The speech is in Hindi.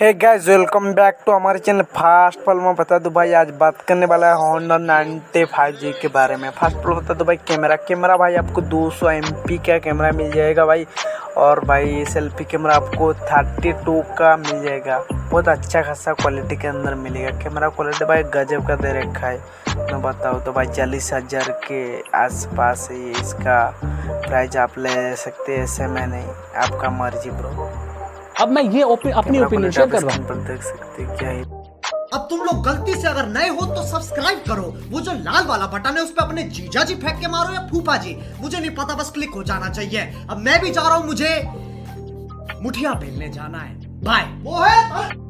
Hey guys, welcome back to हमारे चैनल। फास्ट फॉल में बता दूं भाई, आज बात करने वाला है Honor 95G के बारे में। फास्ट फॉल बता दूं भाई, कैमरा भाई आपको 200 MP का कैमरा मिल जाएगा भाई। और भाई सेल्फी कैमरा आपको 32 का मिल जाएगा। बहुत अच्छा खासा क्वालिटी के अंदर मिलेगा। कैमरा क्वालिटी भाई गजब का दे रखा है। मैं बताऊँ तो भाई 40,000 के आसपास ही इसका प्राइस आप ले सकते हैं। ऐसे में नहीं, आपका मर्जी ब्रो। अब मैं ये अपनी ओपिनियन शेयर कर रहा हूँ। पर देख सकते क्या है। अब तुम लोग गलती से अगर नए हो तो सब्सक्राइब करो। वो जो लाल वाला बटन है उस पर अपने जीजा जी फेंक के मारो या फूफा जी, मुझे नहीं पता, बस क्लिक हो जाना चाहिए। अब मैं भी जा रहा हूं, मुझे मुठिया बेलने जाना है। बाय। वो है